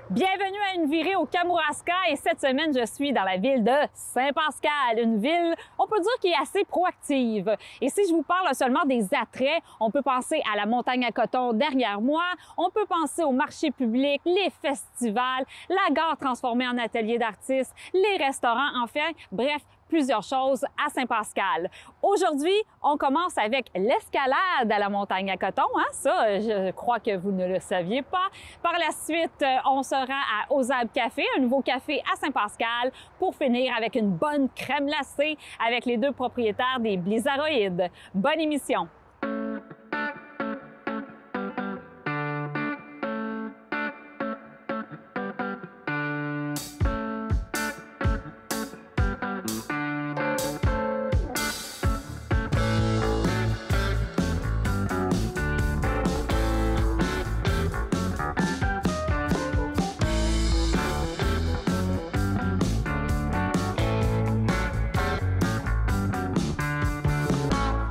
Bienvenue à une virée au Kamouraska et cette semaine, je suis dans la ville de Saint-Pascal, une ville, on peut dire, qui est assez proactive. Et si je vous parle seulement des attraits, on peut penser à la montagne à coton derrière moi, on peut penser au marché public, les festivals, la gare transformée en atelier d'artistes, les restaurants, enfin, bref, plusieurs choses à Saint-Pascal. Aujourd'hui, on commence avec l'escalade à la montagne à coton. Hein? Ça, je crois que vous ne le saviez pas. Par la suite, on se rend à Ozab Café, un nouveau café à Saint-Pascal, pour finir avec une bonne crème glacée avec les deux propriétaires des Blizzardoïdes. Bonne émission!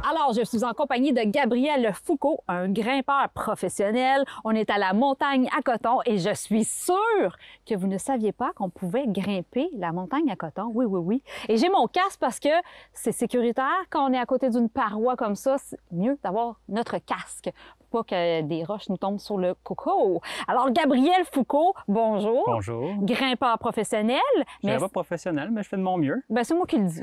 Alors, je suis en compagnie de Gabriel Foucault, un grimpeur professionnel. On est à la montagne à coton et je suis sûre que vous ne saviez pas qu'on pouvait grimper la montagne à coton. Oui, oui, oui. Et j'ai mon casque parce que c'est sécuritaire. Quand on est à côté d'une paroi comme ça, c'est mieux d'avoir notre casque pour pas que des roches nous tombent sur le coco. Alors, Gabriel Foucault, bonjour. Bonjour. Grimpeur professionnel. Je ne suis pas professionnel, mais je fais de mon mieux. Ben, c'est moi qui le dis.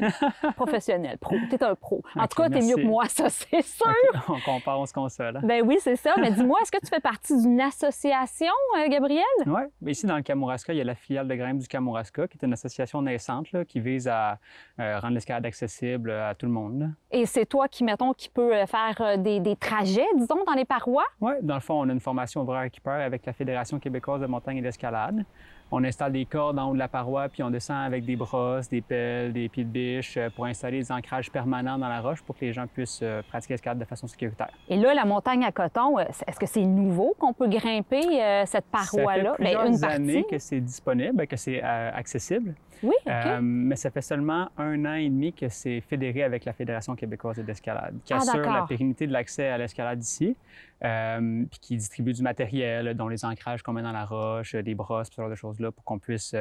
Professionnel, pro. T'es un pro. En tout cas, t'es merci. mieux que moi, ça, c'est sûr. Okay. On compare, on se console. Ben oui, c'est ça. Mais dis-moi, est-ce que tu fais partie d'une association, Gabriel? Oui. Ici, dans le Kamouraska, il y a la filiale de grimpe du Kamouraska, qui est une association naissante là, qui vise à rendre l'escalade accessible à tout le monde. Là. Et c'est toi qui, mettons, qui peut faire des trajets, disons, dans les parois? Oui. Dans le fond, on a une formation ouvrière équipeur avec la Fédération québécoise de montagne et d'escalade. On installe des cordes en haut de la paroi, puis on descend avec des brosses, des pelles, des pieds de biche pour installer des ancrages permanents dans la roche pour que les gens puissent pratiquer l'escalade de façon sécuritaire. Et là, la montagne à coton, est-ce que c'est nouveau qu'on peut grimper cette paroi-là? Ça fait plusieurs années que c'est disponible, que c'est accessible. Oui, OK. Mais ça fait seulement 1 an et demi que c'est fédéré avec la Fédération québécoise d'escalade, qui assure la pérennité de l'accès à l'escalade ici, puis qui distribue du matériel, dont les ancrages qu'on met dans la roche, des brosses, ce genre de choses-là, pour qu'on puisse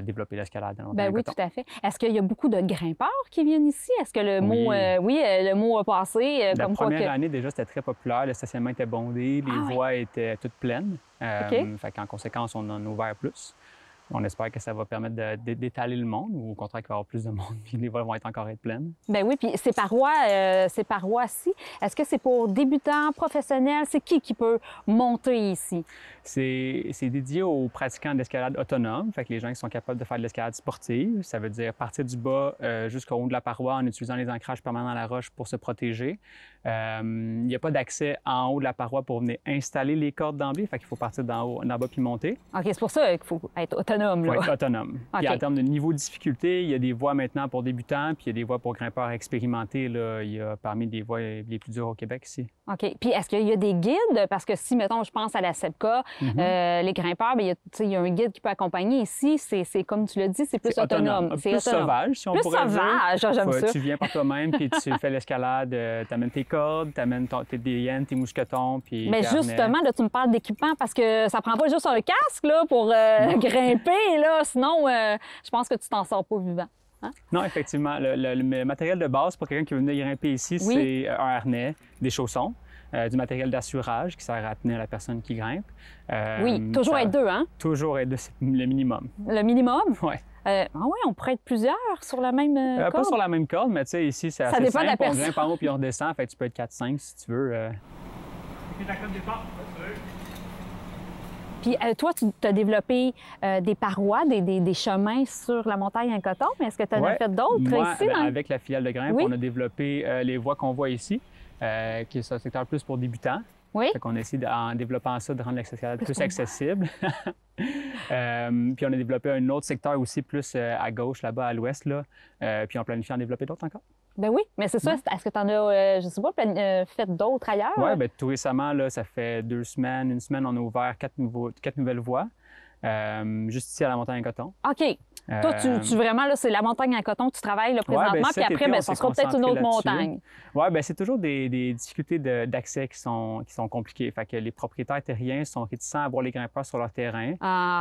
développer l'escalade dans le montagne à coton. Tout à fait. Est-ce qu'il y a beaucoup de grimpeurs qui viennent ici? Est-ce que le mot, le mot a passé? La première année, déjà, c'était très populaire. Le stationnement était bondé, les voies étaient toutes pleines. Fait qu'en conséquence, on en a ouvert plus. On espère que ça va permettre d'étaler le monde ou au contraire qu'il va y avoir plus de monde puis les voies vont encore être pleines. Ben oui, puis ces parois-ci, est-ce que c'est pour débutants, professionnels? C'est qui peut monter ici? C'est dédié aux pratiquants d'escalade autonome, fait que les gens qui sont capables de faire de l'escalade sportive. Ça veut dire partir du bas jusqu'au haut de la paroi en utilisant les ancrages permanents dans la roche pour se protéger. Il n'y a pas d'accès en haut de la paroi pour venir installer les cordes d'emblée, fait qu'il faut partir d'en bas puis monter. OK, c'est pour ça qu'il faut être autonome. Oui, autonome. Okay. Puis en termes de niveau de difficulté, il y a des voies maintenant pour débutants, puis il y a des voies pour grimpeurs expérimentés. Là, il y a parmi les voies les plus dures au Québec ici. OK. Puis est-ce qu'il y a des guides? Parce que si, mettons, je pense à la SEPCA, les grimpeurs, bien, il y a un guide qui peut accompagner. Ici, c'est comme tu l'as dit, c'est plus autonome. C'est plus sauvage, si on pourrait dire. Plus sauvage, j'aime ça. Tu viens par toi-même, puis tu fais l'escalade, tu amènes tes cordes, tu amènes tes dégaines, tes mousquetons, puis mais justement, là, tu me parles d'équipement parce que ça prend pas juste un casque là, pour grimper, là. Sinon, je pense que tu t'en sors pas vivant. Hein? Non, effectivement. Le matériel de base pour quelqu'un qui veut venir grimper ici, c'est un harnais, des chaussons, du matériel d'assurage qui sert à tenir la personne qui grimpe. Toujours être deux, hein? Toujours être deux, c'est le minimum. Le minimum? Oui. On pourrait être plusieurs sur la même corde? Pas sur la même corde, mais tu sais, ici, c'est assez simple. On grimpe en haut puis on redescend, fait que tu peux être 4-5 si tu veux. La corde départ. Puis toi, tu as développé des parois, des chemins sur la montagne à coton, mais est-ce que tu en as fait d'autres ici? Avec la filiale de grimpe, on a développé les voies qu'on voit ici, qui est un secteur plus pour débutants. Oui. Fait qu'on essaie, en développant ça, de rendre l'escalade plus accessible. Puis on a développé un autre secteur aussi, plus à gauche, là-bas, à l'ouest, là. Puis on planifie en développer d'autres encore. Ben oui, mais c'est ça. Est-ce que tu en as, je sais pas, fait d'autres ailleurs? Oui, bien tout récemment, là, ça fait 2 semaines, 1 semaine, on a ouvert 4 nouvelles voies, juste ici à la montagne à coton. OK. Toi, tu vraiment, là, c'est la montagne à coton que tu travailles là, présentement, puis après, ben, ça sera peut-être une autre montagne. Oui, bien, c'est toujours des difficultés d'accès qui sont compliquées. Fait que les propriétaires terriens sont réticents à voir les grimpeurs sur leur terrain.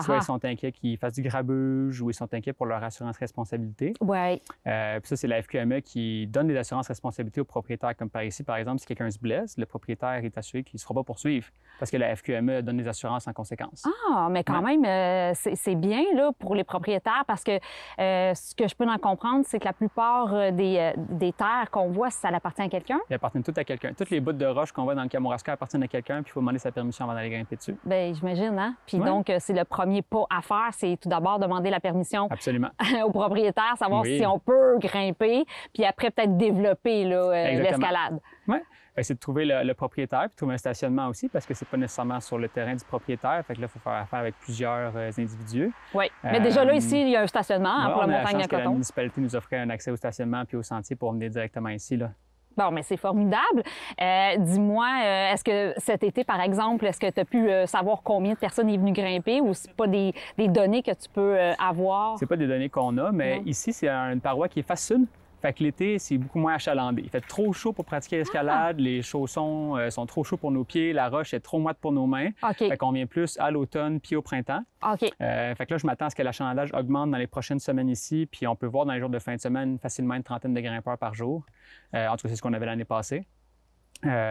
Soit ils sont inquiets qu'ils fassent du grabuge ou ils sont inquiets pour leur assurance responsabilité. Oui. Puis ça, c'est la FQME qui donne des assurances responsabilité aux propriétaires. Comme par ici, par exemple, si quelqu'un se blesse, le propriétaire est assuré qu'il ne se fera pas poursuivre parce que la FQME donne des assurances en conséquence. Ah, mais quand même, c'est bien là, pour les propriétaires parce que ce que je peux en comprendre, c'est que la plupart des terres qu'on voit, ça appartient à quelqu'un. Ils appartiennent toutes à quelqu'un. Toutes les bouts de roche qu'on voit dans le Kamouraska appartiennent à quelqu'un, puis il faut demander sa permission avant d'aller grimper dessus. Bien, j'imagine, hein? Puis donc, c'est le premier pas à faire, c'est tout d'abord demander la permission Absolument. au propriétaire, savoir si on peut grimper, puis après peut-être développer l'escalade. Oui. C'est de trouver le propriétaire, puis de trouver un stationnement aussi, parce que c'est pas nécessairement sur le terrain du propriétaire. Fait que là, il faut faire affaire avec plusieurs individus. Oui. Mais déjà là, ici, il y a un stationnement pour la montagne à coton. La municipalité nous offrait un accès au stationnement puis au sentier pour venir directement ici, là. Bon, mais c'est formidable. Dis-moi, est-ce que cet été, par exemple, est-ce que tu as pu savoir combien de personnes est venues grimper ou c'est pas des données que tu peux avoir? C'est pas des données qu'on a, mais ici, c'est une paroi qui est face sud. Fait que l'été, c'est beaucoup moins achalandé. Il fait trop chaud pour pratiquer l'escalade, les chaussons sont trop chauds pour nos pieds, la roche est trop moite pour nos mains. Fait qu'on vient plus à l'automne puis au printemps. Fait que là, je m'attends à ce que l'achalandage augmente dans les prochaines semaines ici, puis on peut voir dans les jours de fin de semaine facilement une trentaine de grimpeurs par jour. En tout cas, c'est ce qu'on avait l'année passée.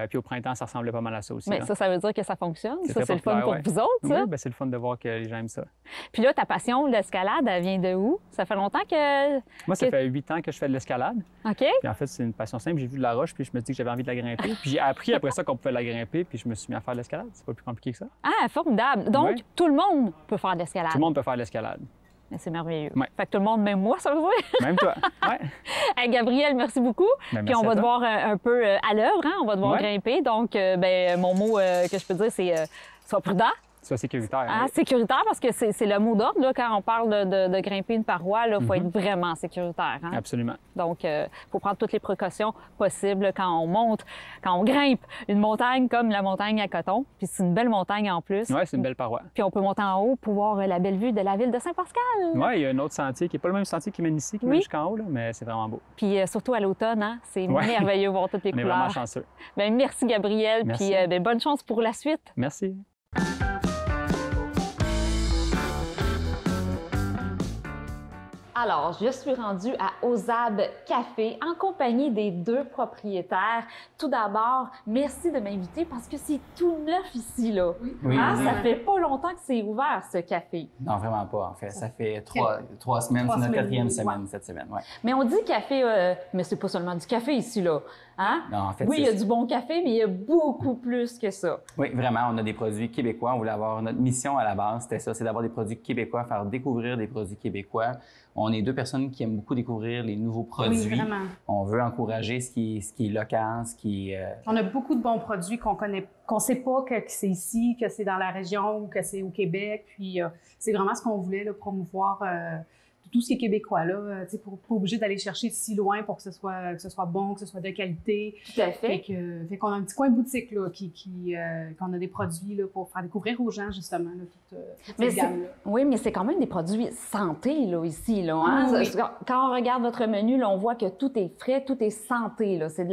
Puis au printemps, ça ressemblait pas mal à ça aussi. Mais ça veut dire que ça fonctionne. Ça, c'est le fun pour vous autres, ça? Oui, bien, c'est le fun de voir que les gens aiment ça. Puis là, ta passion, l'escalade, elle vient de où? Ça fait longtemps que... Moi, ça fait 8 ans que je fais de l'escalade. OK. Puis en fait, c'est une passion simple. J'ai vu de la roche, puis je me dis que j'avais envie de la grimper. Puis j'ai appris après ça qu'on pouvait la grimper, puis je me suis mis à faire de l'escalade. C'est pas plus compliqué que ça. Ah, formidable. Donc, tout le monde peut faire de l'escalade. Tout le monde peut faire de l'escalade. C'est merveilleux. Ouais. Fait que tout le monde, même moi, ça veut dire. Même toi. Ouais. Hey, Gabriel, merci beaucoup. Puis on va te voir un peu à l'œuvre, hein? On va devoir grimper. Donc, mon mot que je peux dire, c'est sois prudent. Sois sécuritaire. Ah, sécuritaire, parce que c'est le mot d'ordre. Quand on parle de grimper une paroi, il faut être vraiment sécuritaire. Hein? Absolument. Donc, il faut prendre toutes les précautions possibles quand on monte, quand on grimpe une montagne comme la montagne à coton. Puis c'est une belle montagne en plus. Oui, c'est une belle paroi. Puis on peut monter en haut pour voir la belle vue de la ville de Saint-Pascal. Oui, il y a un autre sentier qui n'est pas le même sentier qui mène ici, qui mène jusqu'en haut, là, mais c'est vraiment beau. Puis surtout à l'automne, hein? C'est merveilleux voir toutes les couleurs. On est vraiment chanceux. Bien, merci, Gabriel. Merci. Puis bonne chance pour la suite. Merci. Alors, je suis rendue à Ozab Café en compagnie des deux propriétaires. Tout d'abord, merci de m'inviter parce que c'est tout neuf ici, là. Oui. Ça fait pas longtemps que c'est ouvert, ce café. Non, vraiment pas, en fait. Ça fait trois semaines, c'est notre quatrième semaine cette semaine, ouais. Mais on dit café, mais c'est pas seulement du café ici, là. Hein? Non, en fait, oui, il y a du bon café, mais il y a beaucoup plus que ça. Oui, vraiment, on a des produits québécois. On voulait avoir notre mission à la base, c'était ça, c'est d'avoir des produits québécois, faire découvrir des produits québécois. On est deux personnes qui aiment beaucoup découvrir les nouveaux produits. Oui, vraiment. On veut encourager ce qui est local, ce qui est... On a beaucoup de bons produits qu'on connaît, qu'on sait pas que c'est ici, que c'est dans la région ou que c'est au Québec. Puis c'est vraiment ce qu'on voulait là, promouvoir tout ce qui est québécois là. Tu sais, pas obligé d'aller chercher si loin pour que ce soit bon, que ce soit de qualité. Tout à fait. Fait qu'on a un petit coin boutique là, qu'on a des produits là pour faire découvrir aux gens justement là, toute cette gamme-là. Oui, mais c'est quand même des produits santé là ici là. Hein? Oui. Quand on regarde votre menu, là, on voit que tout est frais, tout est santé là. C'est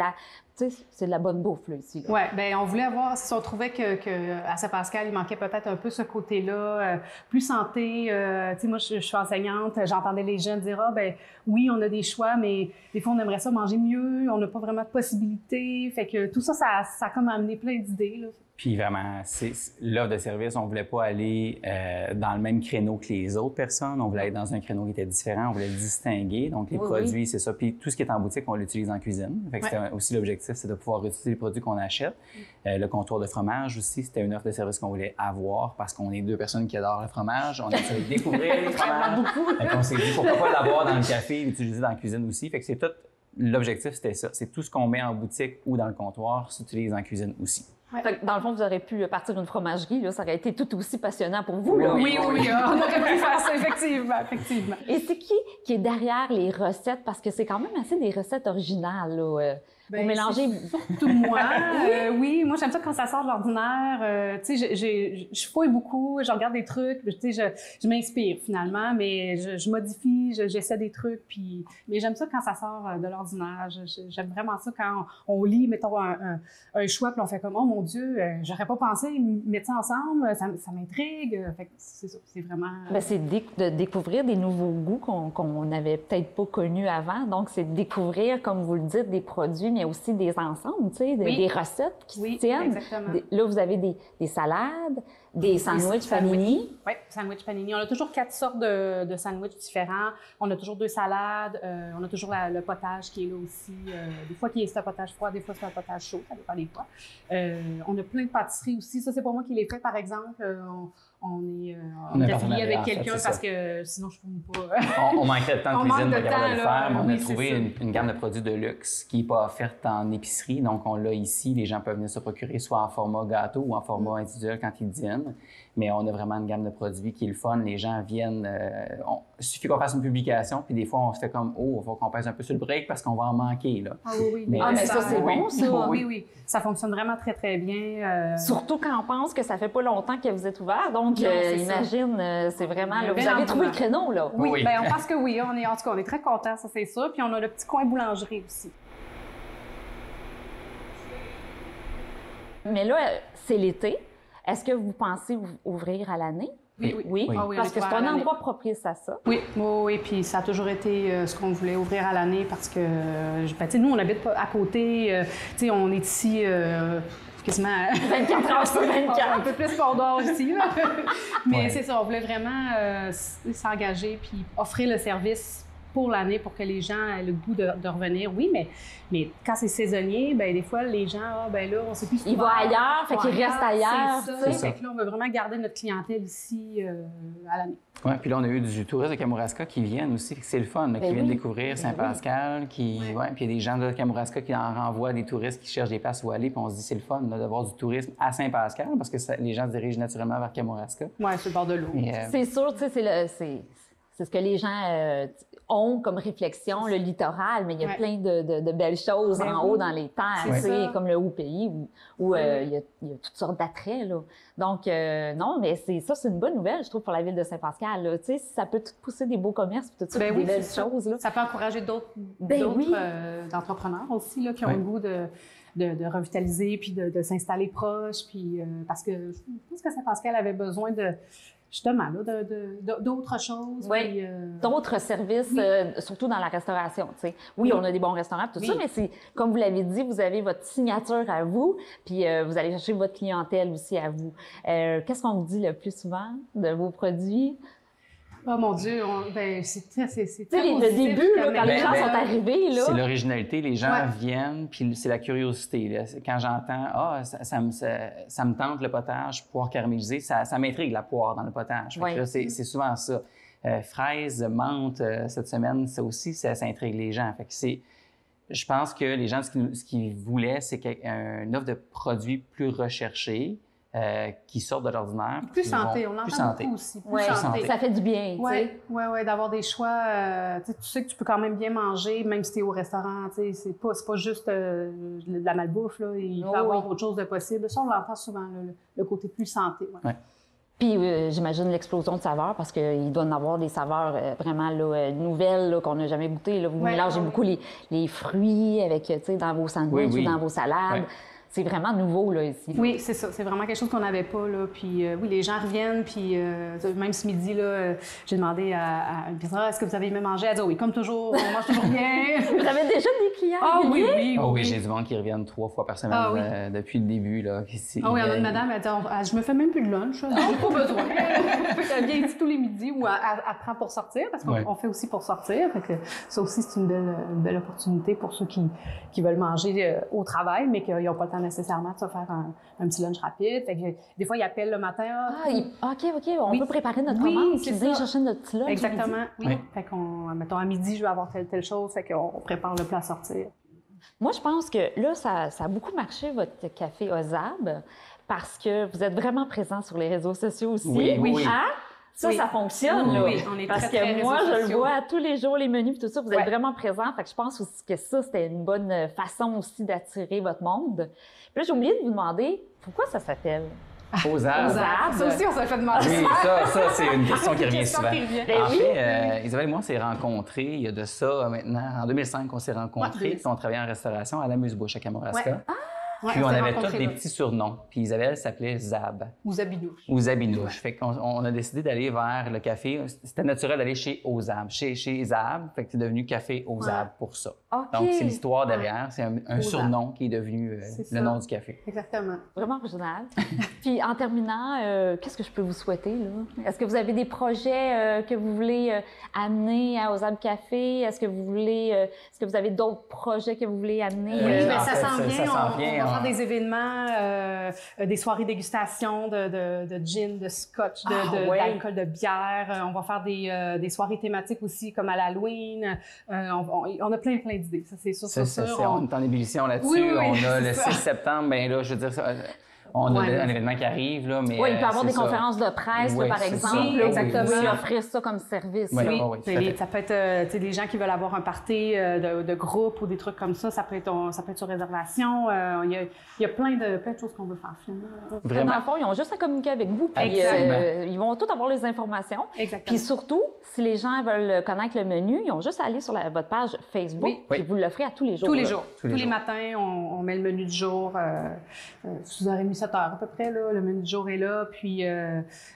de la bonne bouffe là, ici. Oui, bien, on voulait avoir, si on trouvait qu'à Saint-Pascal, il manquait peut-être un peu ce côté-là, plus santé. Tu sais, moi, je suis enseignante, j'entendais les jeunes dire, ah, ben oui, on a des choix, mais des fois, on aimerait ça manger mieux, on n'a pas vraiment de possibilités. Fait que tout ça, ça a comme amené plein d'idées, là. Puis vraiment, c'est l'offre de service, on voulait pas aller dans le même créneau que les autres personnes. On voulait être dans un créneau qui était différent, on voulait distinguer. Donc, les produits, c'est ça. Puis tout ce qui est en boutique, on l'utilise en cuisine. Fait que c'était aussi l'objectif, c'est de pouvoir utiliser les produits qu'on achète. Le comptoir de fromage aussi, c'était une offre de service qu'on voulait avoir parce qu'on est deux personnes qui adorent le fromage. On a essayé de découvrir les fromages. Fait qu'on s'est dit, pourquoi pas l'avoir dans le café et l'utiliser dans la cuisine aussi. Fait que c'est tout, l'objectif, c'était ça. C'est tout ce qu'on met en boutique ou dans le comptoir s'utilise en cuisine aussi. Fait que dans le fond, vous aurez pu partir d'une fromagerie, là, ça aurait été tout aussi passionnant pour vous. Là. Oui, on aurait pu faire ça, effectivement. Et c'est qui est derrière les recettes? Parce que c'est quand même assez des recettes originales. Là. Vous mélangez... Surtout moi. Oui, moi, j'aime ça quand ça sort de l'ordinaire. Tu sais, je fouille beaucoup, je regarde des trucs, tu sais, je m'inspire finalement, mais je modifie, j'essaie des trucs, puis... Mais j'aime ça quand ça sort de l'ordinaire. J'aime vraiment ça quand on lit, mettons, un choix, puis on fait comme, oh mon Dieu, j'aurais pas pensé mettre ça ensemble, ça m'intrigue. Fait que c'est ça, c'est vraiment... Bien, c'est de découvrir des nouveaux goûts qu'on n'avait peut-être pas connus avant. Donc, c'est de découvrir, comme vous le dites, des produits, mais aussi des ensembles, tu sais, des recettes qui se tiennent. Exactement. Là, vous avez des salades, des sandwichs panini. Oui, sandwich panini. On a toujours 4 sortes de sandwichs différents. On a toujours 2 salades. On a toujours le potage qui est là aussi. Des fois, c'est un potage froid, des fois, c'est un potage chaud. Ça dépend des fois. On a plein de pâtisseries aussi. Ça, c'est pas moi qui les fais, par exemple. On est affilié avec quelqu'un parce que sinon, je ne peux pas. On manquait de temps de cuisine pour capable de le faire, mais on a Oui, trouvé une gamme de produits de luxe qui n'est pas offerte en épicerie. Donc, on l'a ici. Les gens peuvent venir se procurer soit en format gâteau ou en format individuel quand ils dînent. Mais on a vraiment une gamme de produits qui est le fun. Les gens viennent. Il suffit qu'on fasse une publication, puis des fois, on se fait comme, oh, il faut qu'on pèse un peu sur le break parce qu'on va en manquer. Là. Ah oui. Mais ça, c'est bon, ça. Oui. Ça fonctionne vraiment très, très bien. Surtout quand on pense que ça fait pas longtemps que vous êtes ouvert. Donc, imagine, c'est vraiment... Là, vous avez trouvé le créneau, là. Oui. Bien, on pense que oui. En tout cas, on est très contents, ça, c'est sûr. Puis on a le petit coin boulangerie aussi. Mais là, c'est l'été. Est-ce que vous pensez ouvrir à l'année? Oui. Ah oui, parce que c'est un endroit propice à ça. Oui. Puis ça a toujours été ce qu'on voulait ouvrir à l'année parce que, nous, on habite à côté. Tu sais, on est ici quasiment 24 heures sur 24. Un peu plus qu'on dort ici. Là. Mais c'est ça, on voulait vraiment s'engager puis offrir le service pour l'année pour que les gens aient le goût de revenir. Oui, mais quand c'est saisonnier, bien, des fois, les gens, là, on ne sait plus ce qu'ils vont ailleurs, fait qu'ils restent ailleurs. C'est ça. Fait que là, on veut vraiment garder notre clientèle ici à l'année. Oui, puis là, on a eu du tourisme de Kamouraska qui viennent aussi, c'est le fun, qui viennent découvrir Saint-Pascal, puis il y a des gens de Kamouraska qui en renvoient des touristes qui cherchent des places où aller, puis on se dit c'est le fun d'avoir du tourisme à Saint-Pascal, parce que les gens se dirigent naturellement vers Kamouraska. Oui, sur le bord de l'eau. C'est sûr, tu sais, c'est ce que les gens ont comme réflexion, le littoral, mais il y a plein de belles choses en haut dans les terres, comme le Haut-Pays, où il y a toutes sortes d'attraits. Là. Donc, non, mais c'est une bonne nouvelle, je trouve, pour la ville de Saint-Pascal. Tu sais, ça peut tout pousser des beaux commerces, tout ça, des belles choses. Là. Ça peut encourager d'autres entrepreneurs aussi là, qui ont le goût de revitaliser puis de s'installer proche. Puis, parce que je pense que Saint-Pascal avait besoin justement, là, d'autres choses. Oui, d'autres services, surtout dans la restauration, tu sais. Oui, on a des bons restaurants, tout ça, mais c'est, comme vous l'avez dit, vous avez votre signature à vous, puis vous allez chercher votre clientèle aussi à vous. Qu'est-ce qu'on vous dit le plus souvent de vos produits? Oh mon Dieu, c'est très le début, là, quand les gens sont arrivés, là. C'est l'originalité, les gens viennent, puis c'est la curiosité. Là. Quand j'entends, ça me tente le potage, poire caramélisée, ça m'intrigue la poire dans le potage. C'est souvent ça. Fraises, menthe, cette semaine, ça aussi, ça intrigue les gens. Fait que je pense que les gens, ce qu'ils voulaient, c'est une offre de produits plus recherchés, qui sortent de l'ordinaire. Plus santé, on l'entend beaucoup aussi. Plus santé. Ça fait du bien, tu sais. Oui, d'avoir des choix. Tu sais que tu peux quand même bien manger, même si tu es au restaurant. C'est pas juste de la malbouffe. Là. Il peut y avoir autre chose de possible. Ça, on l'entend souvent, là, le côté plus santé. Puis, j'imagine l'explosion de saveurs, parce qu'il doit y en avoir des saveurs vraiment nouvelles qu'on n'a jamais goûtées. Là. Vous mélangez beaucoup les fruits avec, tu sais, dans vos sandwichs ou dans vos salades. C'est vraiment nouveau, là, ici. Oui, c'est ça. C'est vraiment quelque chose qu'on n'avait pas, là. Puis, les gens reviennent, puis même ce midi, là, j'ai demandé à une personne, est-ce que vous avez aimé manger? Elle a dit, oui, comme toujours, on mange toujours bien. Vous avez déjà des clients? Ah oui. J'ai du monde qui reviennent 3 fois par semaine depuis le début, là. Il y a une madame, elle dit, je me fais même plus de lunch, j'ai pas besoin. Elle vient ici tous les midis ou elle prend pour sortir, parce qu'on fait aussi pour sortir. Fait que ça aussi, c'est une belle opportunité pour ceux qui veulent manger au travail, mais qui n'ont pas le temps nécessairement de se faire un petit lunch rapide. Fait que, des fois, ils appellent le matin. OK, on peut préparer notre commande, puis venir chercher notre petit lunch. Exactement, oui. Fait qu'on, mettons, à midi, je vais avoir telle chose, fait qu'on prépare le plat à sortir. Moi, je pense que là, ça a beaucoup marché, votre café Ozab, parce que vous êtes vraiment présent sur les réseaux sociaux aussi. Oui. Hein? Ça, ça fonctionne, là. Oui, on est parce très, très que moi, réseaux je le sociaux. vois tous les jours, les menus et tout ça, vous êtes Ouais. vraiment présents. Fait que je pense aussi que ça, c'était une bonne façon aussi d'attirer votre monde. Puis là, j'ai oublié de vous demander, pourquoi ça s'appelle? Aux arbres. Ça aussi, on s'est fait demander Oui, ça c'est une question qui revient question souvent. qui revient. Ben En oui. fait, Isabelle et moi, on s'est rencontrés il y a de ça maintenant. En 2005, on s'est rencontrés. Ouais, Puis on travaillait en restauration à l'Amuse-Bouche à Kamouraska. Ouais. Ouais, Puis on s'est avait rencontrés tous des là. petits surnoms. Puis Isabelle s'appelait Zab Ou Zabinouche. ou Zabinouche. Fait qu'on a décidé d'aller vers le café. C'était naturel d'aller chez Ozab. Chez Zab, fait que c'est devenu Café Ozab pour ça. OK. Donc, c'est l'histoire derrière. C'est un Ozab. surnom qui est devenu C'est le ça. nom du café. Exactement. Vraiment original. Puis en terminant, qu'est-ce que je peux vous souhaiter, là? Est-ce que vous avez des projets que vous voulez amener à Ozab Café? Est-ce que vous avez d'autres projets que vous voulez amener? Oui, ben, en ça fait, s'en ça vient. s'en On vient, va on- faire des événements, des soirées dégustation de gin, de scotch, ouais. d'alcool, de bière. On va faire des soirées thématiques aussi, comme à l'Halloween. On a plein d'idées, ça c'est sûr. On est en ébullition là-dessus. Oui, oui, on a c'est le ça. 6 septembre, ben là, je veux dire, on a Ouais. un événement qui arrive, là, mais... Oui, il peut y avoir c'est des ça. conférences de presse, là, Oui, par c'est exemple. ça. Oui, Là, exactement. Vous pouvez offrir ça comme service. Oui. là. Oui, oui, tout à fait. ça peut être tu sais, des gens qui veulent avoir un party de groupe ou des trucs comme ça peut être sur réservation. Il y a plein de choses qu'on veut faire finalement. Dans Vraiment. le fond, ils ont juste à communiquer avec vous. Puis, Exactement. ils vont tous avoir les informations. Exactement. Puis surtout, si les gens veulent connaître le menu, ils ont juste à aller sur votre page Facebook. Oui. Puis vous l'offrez à tous les jours. Tous les là. jours. Tous les matins, on met le menu du jour. 6h30, 7h à peu près, là, le menu du jour est là. Puis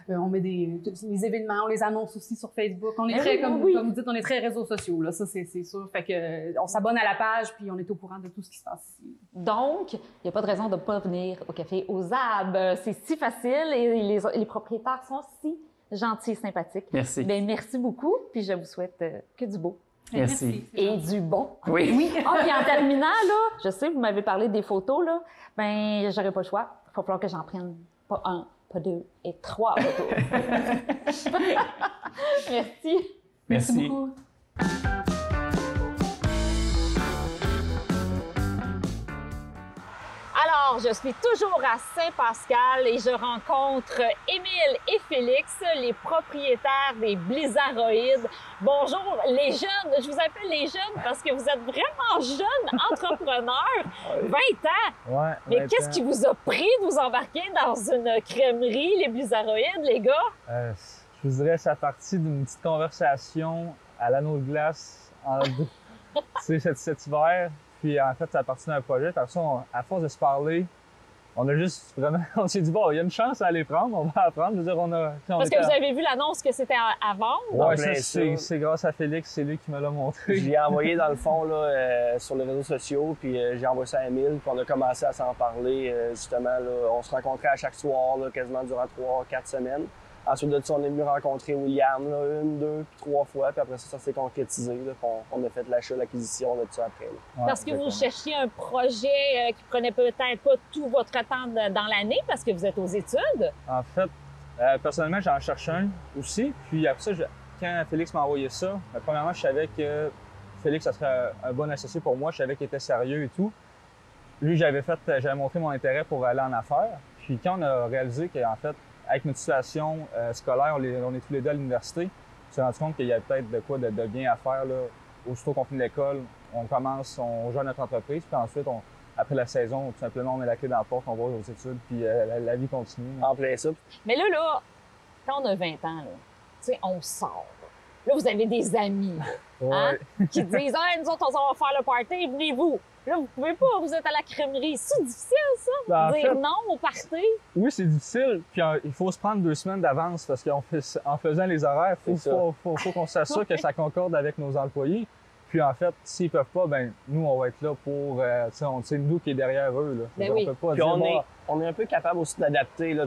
on met les événements, on les annonce aussi sur Facebook. On est Eh très, oui, comme oui. vous dites, on est très réseaux sociaux. Là. Ça, c'est sûr. Fait que on s'abonne à la page, puis on est au courant de tout ce qui se passe ici. Donc, il n'y a pas de raison de ne pas venir au café Ozab. C'est si facile et les propriétaires sont si gentils et sympathiques. Merci. Bien, merci beaucoup. Puis je vous souhaite que du beau. Merci. Et du bon. Oui. Ah, puis en terminant, là, je sais, vous m'avez parlé des photos, là. Ben, j'aurais pas le choix. Il va falloir que j'en prenne pas 1, pas 2 et 3 photos. Merci. Merci. beaucoup. Alors, je suis toujours à Saint-Pascal et je rencontre Émile et Félix, les propriétaires des Blizzardoïdes. Bonjour, les jeunes. Je vous appelle les jeunes parce que vous êtes vraiment jeunes entrepreneurs, 20 ans. Ouais. Mais qu'est-ce qui vous a pris de vous embarquer dans une crèmerie, les Blizzardoïdes, les gars? Je vous dirais, ça partie d'une petite conversation à l'anneau de glace cet hiver. Puis en fait, ça a parti d'un projet. Parce à force de se parler, on a juste vraiment, on s'est dit, bon, il y a une chance à les prendre, on va apprendre. Je veux dire, Parce que vous avez vu l'annonce que c'était à vendre. Ouais, plein c'est grâce à Félix, c'est lui qui me l'a montré. Je l'ai envoyé dans le fond là, sur les réseaux sociaux, puis j'ai envoyé ça à Émile, puis on a commencé à s'en parler justement. Là, on se rencontrait à chaque soir, là, quasiment durant 3-4 semaines. Ensuite de ça, on est venu rencontrer William là, 1, 2, puis 3 fois, puis après ça s'est concrétisé. Là, puis on a fait l'achat, l'acquisition de tout ça après. Là. Ouais, Parce que vous exactement. cherchiez un projet qui prenait peut-être pas tout votre temps dans l'année parce que vous êtes aux études. En fait, personnellement, j'en cherche un aussi. Puis après ça, quand Félix m'a envoyé ça, premièrement, je savais que Félix, ça serait un bon associé pour moi. Je savais qu'il était sérieux et tout. Lui, j'avais montré mon intérêt pour aller en affaires. Puis quand on a réalisé qu'en fait, avec notre situation scolaire, on est tous les deux à l'université, on s'est rendu compte qu'il y avait peut-être de quoi de bien à faire. Là. Aussitôt qu'on finit l'école, on joue notre entreprise, puis ensuite, après la saison, tout simplement, on met la clé dans la porte, on va aux études, puis la vie continue. En plein ça. Mais là, quand on a 20 ans, là, tu sais, on sort. Là, vous avez des amis hein, qui disent « Ah, nous autres, on va faire le party, venez-vous! » Là, vous pouvez pas, vous êtes à la crèmerie. C'est difficile, ça? Ben, en Dire fait, non au party? Oui, c'est difficile. Puis il faut se prendre 2 semaines d'avance parce qu'en faisant les horaires, il faut qu'on s'assure que ça concorde avec nos employés. Puis en fait, s'ils peuvent pas, ben nous, on va être là pour, c'est nous qui est derrière eux. Là. Ben on oui. peut pas Puis dire, on est un peu capable aussi d'adapter. Là,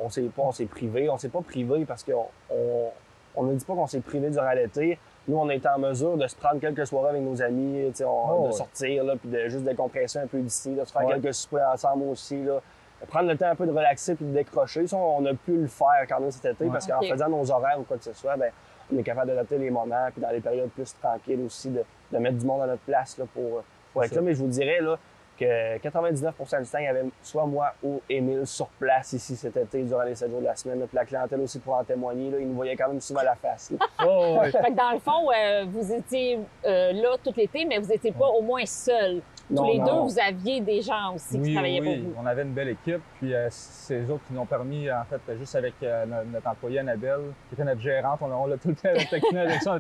on s'est privé. On s'est pas privé parce qu'on ne dit pas qu'on s'est privé durant l'été. Nous, on a été en mesure de se prendre quelques soirées avec nos amis, de sortir, là, puis de juste décompresser un peu d'ici, de se faire quelques soupers ensemble aussi. Là. Prendre le temps un peu de relaxer puis de décrocher. Ça, on a pu le faire quand même cet été parce qu'en faisant nos horaires ou quoi que ce soit, ben, on est capable d'adapter les moments puis dans les périodes plus tranquilles aussi, de mettre du monde à notre place là, pour être là. Mais je vous dirais, là, que 99% du temps, il y avait soit moi ou Émile sur place ici cet été durant les 7 jours de la semaine. Là. Puis la clientèle aussi pour en témoigner, là, ils nous voyaient quand même souvent la face. Oh, ouais. Fait que dans le fond, vous étiez là tout l'été, mais vous n'étiez pas au moins seul. Tous les deux, vous aviez des gens aussi qui travaillaient pour vous. On avait une belle équipe. Puis c'est eux autres qui nous ont permis, en fait, juste avec notre employée Annabelle, qui était notre gérante. On l'a tout le temps taquiné avec ça.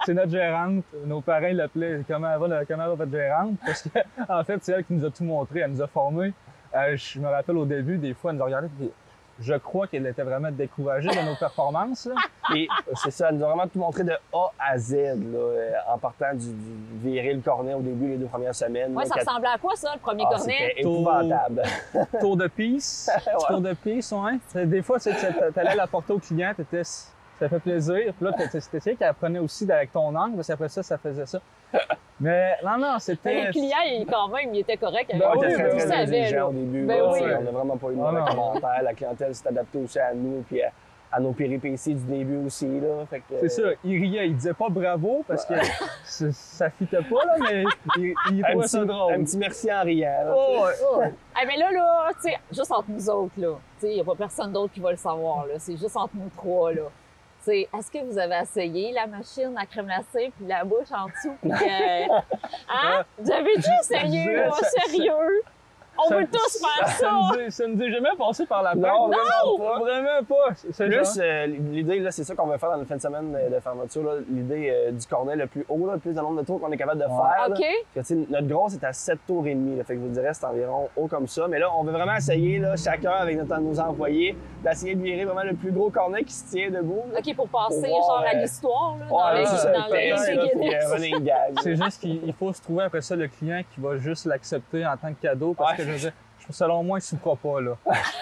C'est notre gérante. Nos parents l'appelaient « Comment va votre gérante? » Parce que en fait, c'est elle qui nous a tout montré. Elle nous a formés. Je me rappelle au début, des fois, elle nous a regardé. Puis je crois qu'elle était vraiment découragée de nos performances. Là. Et c'est ça, elle nous a vraiment tout montré de A à Z, là, en partant du virer le cornet au début, les 2 premières semaines. Oui, ça ressemblait à quoi, ça, le premier cornet? C'était épouvantable. Tour de piste. Ouais. Tour de piste, ouais. Des fois, tu allais la porter au client, ça fait plaisir. Puis là, t'essayais qu'elle apprenait aussi avec ton angle, parce qu'après ça faisait ça. Mais non, c'était... Le client, il était correct. Ben On oui, était très, très savait, exigeants là. au début. Ben là, oui. On n'a vraiment pas eu de mauvais commentaires. La clientèle s'est adaptée aussi à nous, puis à nos péripéties du début aussi. Là. Fait que, C'est ça, il riait, il disait pas bravo parce que ça fitait pas, là, mais il trouvait ça drôle. Un petit merci en riant. Là, Oh, ouais. Mais là, tu sais, juste entre nous autres, là. Tu sais, il n'y a pas personne d'autre qui va le savoir, là. C'est juste entre nous 3, là. Tu sais, est-ce que vous avez essayé la machine à crème glacée puis la bouche en dessous? Puis hein? Vous avez déjà essayé, là? Sérieux? On veut tous faire ça! Ça nous est jamais passé par la tête. Non, Vraiment pas. C'est Plus, l'idée, là, c'est ça qu'on va faire dans notre fin de semaine de fermeture. Là, l'idée du cornet le plus haut, là, le plus de nombre de tours qu'on est capable de faire. OK. Là. Que, tu sais, notre grosse est à 7 tours et demi. Là, fait que je vous dirais c'est environ haut comme ça. Mais là, on veut vraiment essayer, là, chacun avec nos employés, d'essayer de virer vraiment le plus gros cornet qui se tient debout. Là. OK, pour passer, Pour voir, genre, à l'histoire, là, c'est ça, dans les là, puis, running gag. C'est juste qu'il faut se trouver après ça le client qui va juste l'accepter en tant que cadeau parce que je veux dire, selon moi, il ne soupera pas, là.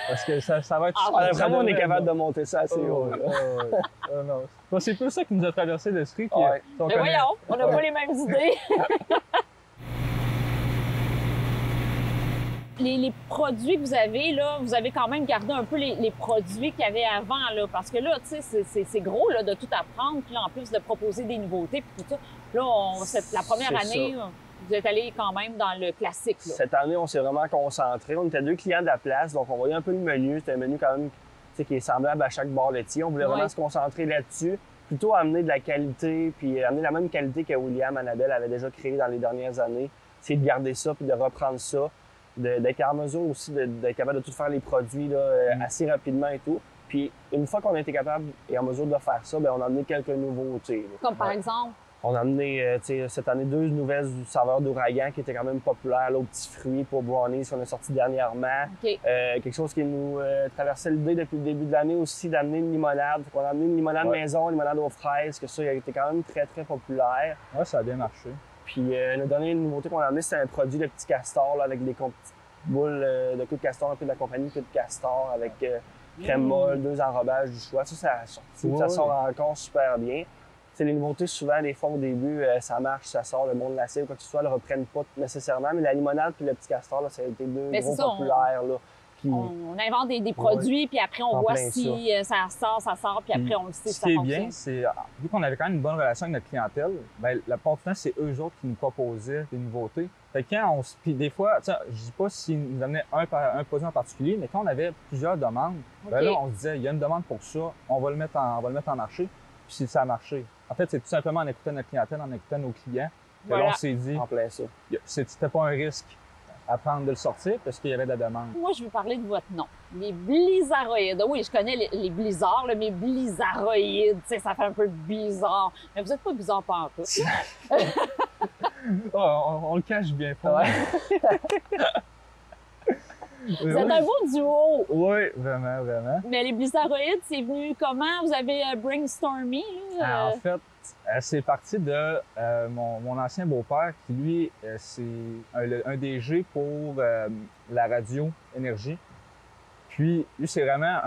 Parce que ça va être... Vraiment, on est capable de monter ça assez haut. Non. C'est plus ça qui nous a traversé l'esprit. Ouais. Mais voyons, on n'a pas les mêmes idées. Les produits que vous avez, là, vous avez quand même gardé un peu les produits qu'il y avait avant, là, parce que là, tu sais, c'est gros, là, de tout apprendre, puis là, en plus de proposer des nouveautés, puis tout ça. Là, la première année, vous êtes allé quand même dans le classique, là. Cette année, on s'est vraiment concentré. On était 2 clients de la place, donc on voyait un peu le menu. C'était un menu quand même, tu sais, qui est semblable à chaque bar laitier. On voulait vraiment se concentrer là-dessus, plutôt amener de la qualité, puis amener la même qualité que William Annabelle avait déjà créé dans les dernières années. C'est de garder ça, puis de reprendre ça. D'être en mesure aussi d'être capable de tout faire les produits là, assez rapidement et tout. Puis une fois qu'on a été capable et en mesure de faire ça, bien, on a amené quelques nouveautés. Là. Comme par exemple? On a amené cette année 2 nouvelles saveurs d'ouragan qui étaient quand même populaires, là, aux petits fruits pour brownies qu'on a sorti dernièrement. Okay. Quelque chose qui nous traversait l'idée depuis le début de l'année aussi d'amener une limonade. On a amené une limonade maison, une limonade aux fraises, que ça a été quand même très, très populaire. Ouais, ça a bien marché. Puis la dernière nouveauté qu'on a amené, c'était un produit de petit castor là, avec des petites boules de queue de castor, un peu de la compagnie queue de castor avec crème molle, 2 enrobages du choix. Ça a sorti, ça sort encore super bien. T'sais, les nouveautés, souvent, des fois, au début, ça marche, ça sort, le monde lassé ou quoi que ce soit, ne le reprennent pas nécessairement. Mais la limonade puis le petit castor, là, ça a été 2 gros populaires. Là, qui... On invente des produits, puis après, on voit si ça sort, puis après, on le sait si ça fonctionne. Ce qui est bien, c'est, vu qu'on avait quand même une bonne relation avec notre clientèle, bien, la plupart du temps, c'est eux autres qui nous proposaient des nouveautés. Fait que quand puis des fois, je dis pas s'ils nous amenaient un produit en particulier, mais quand on avait plusieurs demandes, ben là, on se disait, il y a une demande pour ça, on va le mettre en marché, puis ça a marché. En fait, c'est tout simplement en écoutant notre clientèle, en écoutant nos clients, que là, on s'est dit, en plein ça. C'était pas un risque à prendre de le sortir parce qu'il y avait de la demande. Moi, je veux parler de votre nom. Les blizzardoïdes. Oui, je connais les blizzards, là, mais blizzardoïdes, tu sais, ça fait un peu bizarre. Mais vous êtes pas bizarre pas en tout. On le cache bien fort. Vous êtes un beau duo. Oui, vraiment, vraiment. Mais les blizzardoïdes, c'est venu comment? Vous avez brainstormé? En fait, c'est parti de mon ancien beau-père qui, lui, c'est un DG pour la radio Énergie. Puis, lui, c'est vraiment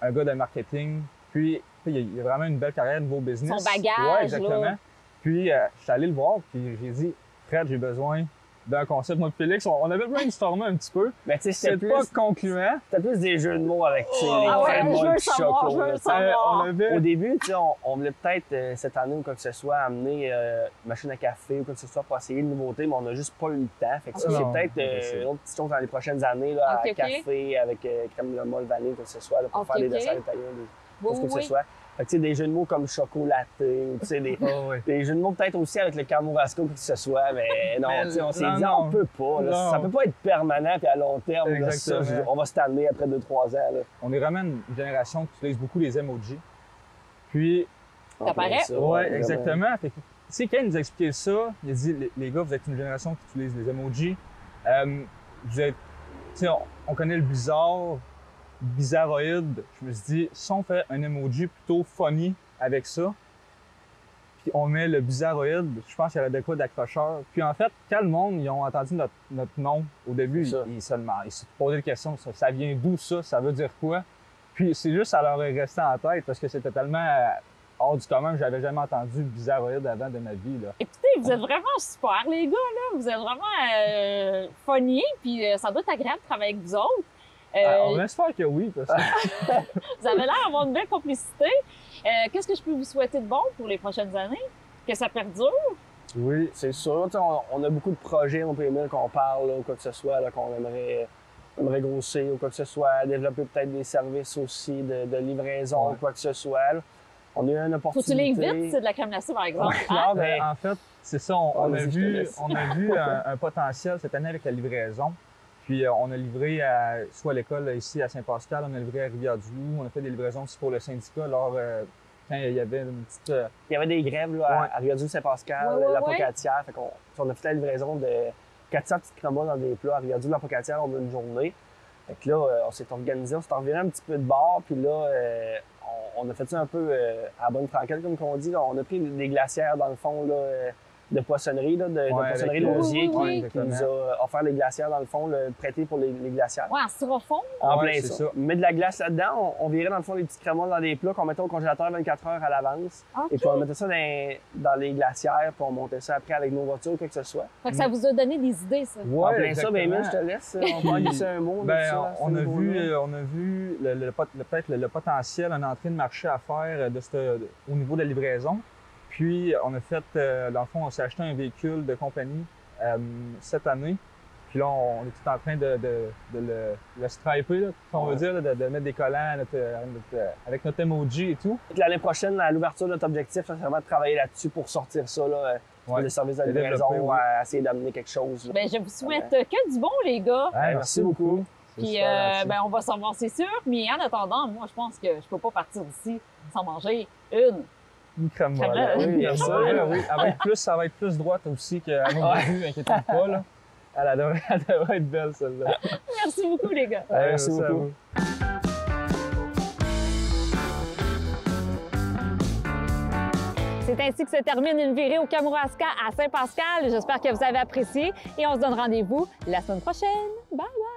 un gars de marketing. Puis, il a vraiment une belle carrière niveau business. Son bagage, ouais, exactement. là. Puis, je suis allé le voir, puis j'ai dit, Fred, j'ai besoin d'un concept. Moi et Félix, on avait brainstormé un petit peu. Mais tu sais, C'était pas concluant. C'était plus des jeux de mots avec les Ah ouais, crèmes je veux molles le pis savoir, choco. je veux le là. savoir. On avait... Au début, tu sais, on voulait peut-être cette année ou quoi que ce soit amener une machine à café ou quoi que ce soit pour essayer une nouveauté, mais on n'a juste pas eu le temps. Fait que ça, Non, c'est peut-être impossible. une autre petite chose dans les prochaines années, là, Ok, à ok. café avec crème molle vanille, quoi que ce soit, là, pour Ok, faire des ok. desserts italiens, Oui, ce que oui. ce soit. Fait que tu sais, des jeux de mots comme chocolaté, ou tu sais, des, Oh, oui. des jeux de mots peut-être aussi avec le Kamouraska ou quoi que ce soit, mais non, Mais tu sais, on s'est non, dit, non. on peut pas, là, Non. ça peut pas être permanent et à long terme, là, ça, Exactement. on va se tanner après 2-3 ans, là. On est vraiment une génération qui utilise beaucoup les emojis. Puis, Ça paraît? ouais, exactement. Fait que, tu sais, quand il nous a expliqué ça, il a dit, les gars, vous êtes une génération qui utilise les emojis. Vous êtes, tu sais, on connaît le bizarroïde. Je me suis dit, si on fait un emoji plutôt funny avec ça, puis on met le bizarroïde, je pense qu'il y aurait de quoi d'accrocheur. Puis en fait, quand le monde, ils ont entendu notre nom au début, C'est ça. ils se posaient des questions. Ça vient d'où ça? Ça veut dire quoi? Puis c'est juste, ça leur est resté en tête parce que c'était tellement hors du commun que j'avais jamais entendu bizarroïde avant de ma vie, là. Écoutez, vous êtes vraiment super, les gars, là. Vous êtes vraiment funny, puis ça doit être agréable de travailler avec vous autres. On espère que oui, parce que Vous avez l'air d'avoir une belle complicité. Qu'est-ce que je peux vous souhaiter de bon pour les prochaines années? Que ça perdure? Oui, c'est sûr. Tu sais, on a beaucoup de projets au PML qu'on parle, là, ou quoi que ce soit, là, qu'on aimerait grossir ou quoi que ce soit, développer peut-être des services aussi de livraison ou quoi que ce soit. Là. On a eu une Faut que tu opportunité. les vite, c'est de la crème glacée, par exemple. Ouais, Hein? non, mais en fait, c'est ça, on a vas-y, je te vu, laisse. un potentiel cette année avec la livraison. Puis on a livré soit à l'école ici à Saint-Pascal, on a livré à Rivière-du-Loup, on a fait des livraisons aussi pour le syndicat. Quand il y avait une petite... il y avait des grèves là, Ouais. à Rivière-du-Saint-Pascal, Ouais, la ouais. Pocatière. Fait qu'on on a fait la livraison de 400 petites cremas dans des plats à Rivière-du-la Pocatière en une journée. Fait que là, on s'est organisé, on s'est enviré un petit peu de bord, puis là, on a fait ça un peu à la bonne franquette, comme on dit. Là. On a pris des glacières, dans le fond, là, de poissonnerie, là, de poissonnerie avec- Lausier, Oui, oui, oui. qui nous a offert les glacières, dans le fond, prêté pour les glacières. Ouais, en styrofoam. En Ouais, plein c'est ça. ça. Mettre de la glace là-dedans, on virait dans le fond les petits crémats dans des plats qu'on mettait au congélateur 24 heures à l'avance. OK. Et puis on mettait ça dans les glacières, puis on montait ça après avec nos voitures, quoi que ce soit. Fait que ça vous a donné des idées, ça. En plein ça, ben exactement. Emile, je te laisse. On va glisser un mot. Ben, de ça, à ce on a niveau-là. vu peut-être le potentiel, une entrée de marché à faire au niveau de la livraison. Puis, on a fait, dans le fond, on s'est acheté un véhicule de compagnie cette année. Puis là, on est tout en train de le striper, là, si on veut dire, là, de mettre des collants avec notre emoji et tout. L'année prochaine, à l'ouverture de notre objectif, ça serait vraiment de travailler là-dessus pour sortir ça, là, Ouais. le service de Et livraison, développer, oui. à essayer d'amener quelque chose. là. Ben, je vous souhaite que du bon, les gars. Ouais, merci beaucoup. C'est Puis, super gentil. ben, on va s'en voir, c'est sûr. Mais en attendant, moi, je pense que je peux pas partir d'ici sans manger une. Une crème Crème molle. molle. Oui, bien sûr. Oui. Ça va être plus droite aussi qu'à nos débuts, inquiétez-vous pas. Là. Elle devrait être belle, celle-là. Merci beaucoup, les gars. Merci à beaucoup. vous. C'est ainsi que se termine une virée au Kamouraska à Saint-Pascal. J'espère que vous avez apprécié et on se donne rendez-vous la semaine prochaine. Bye bye!